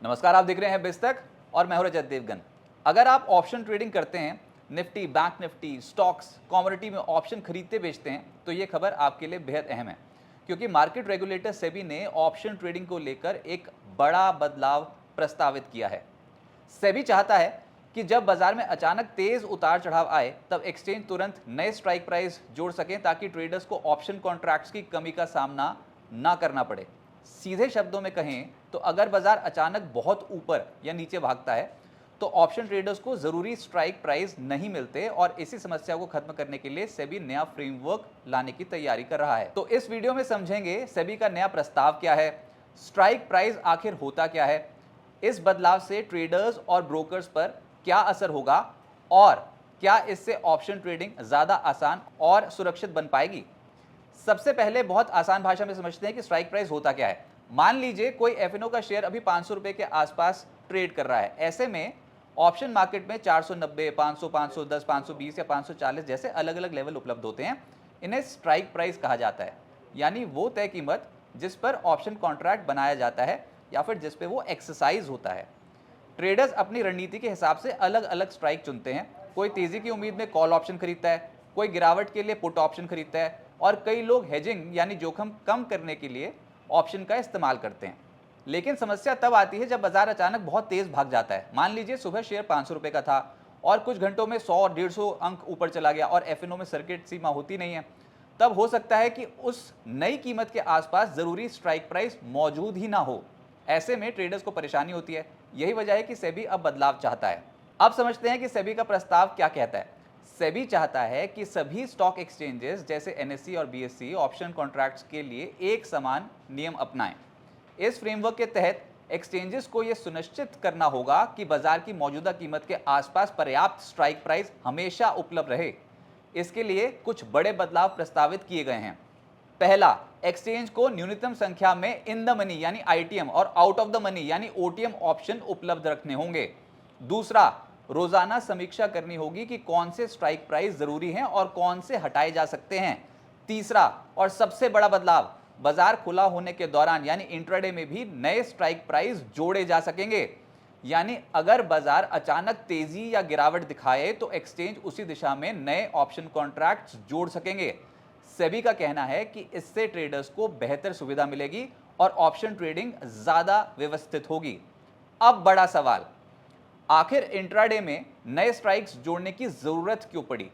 नमस्कार, आप देख रहे हैं बिस्तक और मैं हूं रजत देवगन। अगर आप ऑप्शन ट्रेडिंग करते हैं, Nifty, bank Nifty, stocks, commodity में ऑप्शन खरीदते बेचते हैं, तो ये खबर आपके लिए बेहद अहम है, क्योंकि मार्केट रेगुलेटर सेबी ने ऑप्शन ट्रेडिंग को लेकर एक बड़ा बदलाव प्रस्तावित किया है। सेबी चाहता है कि जब बाजार में अचानक तेज उतार चढ़ाव आए, तब एक्सचेंज तुरंत नए स्ट्राइक प्राइस जोड़ सकें, ताकि ट्रेडर्स को ऑप्शन कॉन्ट्रैक्ट्स की कमी का सामना ना करना पड़े। सीधे शब्दों में कहें तो अगर बाजार अचानक बहुत ऊपर या नीचे भागता है, तो ऑप्शन ट्रेडर्स को जरूरी स्ट्राइक प्राइस नहीं मिलते, और इसी समस्या को खत्म करने के लिए सेबी नया फ्रेमवर्क लाने की तैयारी कर रहा है। तो इस वीडियो में समझेंगे सेबी का नया प्रस्ताव क्या है, स्ट्राइक प्राइस आखिर होता क्या है, इस बदलाव से ट्रेडर्स और ब्रोकर्स पर क्या असर होगा, और क्या इससे ऑप्शन ट्रेडिंग ज्यादा आसान और सुरक्षित बन पाएगी। सबसे पहले बहुत आसान भाषा में समझते हैं कि स्ट्राइक प्राइस होता क्या है। मान लीजिए कोई एफएनओ का शेयर अभी 500 रुपए के आसपास ट्रेड कर रहा है। ऐसे में ऑप्शन मार्केट में 490, 500, 510, 520 या 540 जैसे अलग अलग लेवल उपलब्ध होते हैं। इन्हें स्ट्राइक प्राइस कहा जाता है, यानी वो तय कीमत जिस पर ऑप्शन कॉन्ट्रैक्ट बनाया जाता है या फिर जिस पे वो एक्सरसाइज होता है। ट्रेडर्स अपनी रणनीति के हिसाब से अलग अलग स्ट्राइक चुनते हैं। कोई तेजी की उम्मीद में कॉल ऑप्शन खरीदता है, कोई गिरावट के लिए पुट ऑप्शन खरीदता है, और कई लोग हेजिंग यानी जोखिम कम करने के लिए ऑप्शन का इस्तेमाल करते हैं। लेकिन समस्या तब आती है जब बाजार अचानक बहुत तेज भाग जाता है। मान लीजिए सुबह शेयर 500 रुपए का था और कुछ घंटों में 100 और 150 अंक ऊपर चला गया, और एफएनओ में सर्किट सीमा होती नहीं है। तब हो सकता है कि उस नई कीमत के आसपास जरूरी स्ट्राइक प्राइस मौजूद ही ना हो। ऐसे में ट्रेडर्स को परेशानी होती है। यही वजह है कि सेबी अब बदलाव चाहता है। अब समझते हैं कि सेबी का प्रस्ताव क्या कहता है। सेबी चाहता है कि सभी स्टॉक एक्सचेंजेस जैसे एनएसई और बीएसई ऑप्शन कॉन्ट्रैक्ट्स के लिए एक समान नियम अपनाएं। इस फ्रेमवर्क के तहत एक्सचेंजेस को यह सुनिश्चित करना होगा कि बाजार की मौजूदा कीमत के आसपास पर्याप्त स्ट्राइक प्राइस हमेशा उपलब्ध रहे। इसके लिए कुछ बड़े बदलाव प्रस्तावित किए गए हैं। पहला, एक्सचेंज को न्यूनतम संख्या में इन द मनी यानी आईटीएम और आउट ऑफ द मनी यानी ओटीएम ऑप्शन उपलब्ध रखने होंगे। दूसरा, रोजाना समीक्षा करनी होगी कि कौन से स्ट्राइक प्राइस जरूरी हैं और कौन से हटाए जा सकते हैं। तीसरा और सबसे बड़ा बदलाव, बाजार खुला होने के दौरान यानी इंट्राडे में भी नए स्ट्राइक प्राइस जोड़े जा सकेंगे। यानी अगर बाजार अचानक तेजी या गिरावट दिखाए तो एक्सचेंज उसी दिशा में नए ऑप्शन कॉन्ट्रैक्ट्स जोड़ सकेंगे। सेबी का कहना है कि इससे ट्रेडर्स को बेहतर सुविधा मिलेगी और ऑप्शन ट्रेडिंग ज्यादा व्यवस्थित होगी। अब बड़ा सवाल, आखिर इंट्राडे में नए स्ट्राइक्स जोड़ने की जरूरत क्यों पड़ी।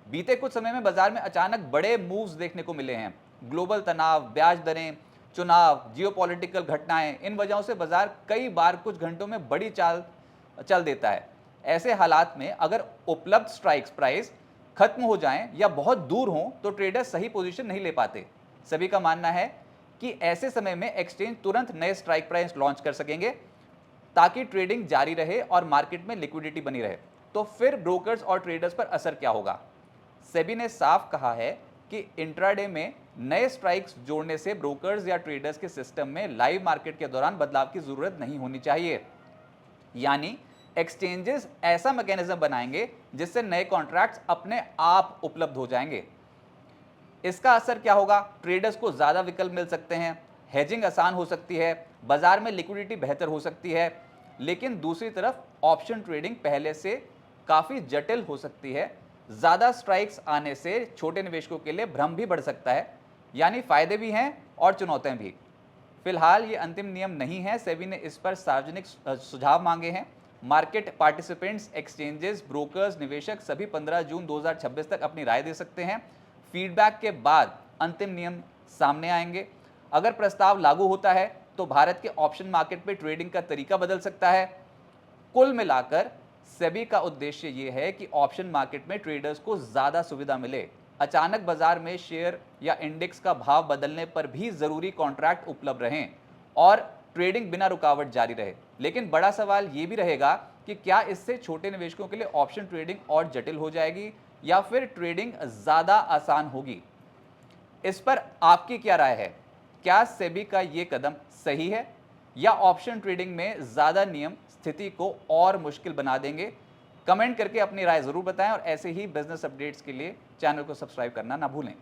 बीते कुछ समय में बाजार में अचानक बड़े मूव्स देखने को मिले हैं। ग्लोबल तनाव, ब्याज दरें, चुनाव, जियोपॉलिटिकल घटनाएं, इन वजहों से बाजार कई बार कुछ घंटों में बड़ी चाल चल देता है। ऐसे हालात में अगर उपलब्ध स्ट्राइक्स प्राइस खत्म हो जाएं या बहुत दूर हों तो ट्रेडर्स सही पोजीशन नहीं ले पाते। सभी का मानना है कि ऐसे समय में एक्सचेंज तुरंत नए स्ट्राइक प्राइस लॉन्च कर सकेंगे, ताकि ट्रेडिंग जारी रहे और मार्केट में लिक्विडिटी बनी रहे। तो फिर ब्रोकर्स और ट्रेडर्स पर असर क्या होगा। सेबी ने साफ कहा है कि इंट्राडे में नए स्ट्राइक्स जोड़ने से ब्रोकर्स या ट्रेडर्स के सिस्टम में लाइव मार्केट के दौरान बदलाव की जरूरत नहीं होनी चाहिए। यानी एक्सचेंजेस ऐसा मैकेनिज्म बनाएंगे जिससे नए कॉन्ट्रैक्ट्स अपने आप उपलब्ध हो जाएंगे। इसका असर क्या होगा, ट्रेडर्स को ज्यादा विकल्प मिल सकते हैं, हेजिंग आसान हो सकती है, बाजार में लिक्विडिटी बेहतर हो सकती है। लेकिन दूसरी तरफ ऑप्शन ट्रेडिंग पहले से काफी जटिल हो सकती है। ज्यादा स्ट्राइक्स आने से छोटे निवेशकों के लिए भ्रम भी बढ़ सकता है। यानी फायदे भी हैं और चुनौतियां भी। फिलहाल ये अंतिम नियम नहीं है। सेबी ने इस पर सार्वजनिक सुझाव मांगे हैं। मार्केट पार्टिसिपेंट्स, एक्सचेंजेस, ब्रोकर्स, निवेशक सभी 15 जून 2026 तक अपनी राय दे सकते हैं। फीडबैक के बाद अंतिम नियम सामने आएंगे। अगर प्रस्ताव लागू होता है तो भारत के ऑप्शन मार्केट में ट्रेडिंग का तरीका बदल सकता है। कुल मिलाकर सेबी का उद्देश्य यह है कि ऑप्शन मार्केट में ट्रेडर्स को ज्यादा सुविधा मिले, अचानक बाजार में शेयर या इंडेक्स का भाव बदलने पर भी जरूरी कॉन्ट्रैक्ट उपलब्ध रहें और ट्रेडिंग बिना रुकावट जारी रहे। लेकिन बड़ा सवाल यह भी रहेगा कि क्या इससे छोटे निवेशकों के लिए ऑप्शन ट्रेडिंग और जटिल हो जाएगी या फिर ट्रेडिंग ज्यादा आसान होगी। इस पर आपकी क्या राय है। क्या सेबी का यह कदम सही है या ऑप्शन ट्रेडिंग में ज्यादा नियम स्थिति को और मुश्किल बना देंगे। कमेंट करके अपनी राय जरूर बताएं और ऐसे ही बिजनेस अपडेट्स के लिए चैनल को सब्सक्राइब करना ना भूलें।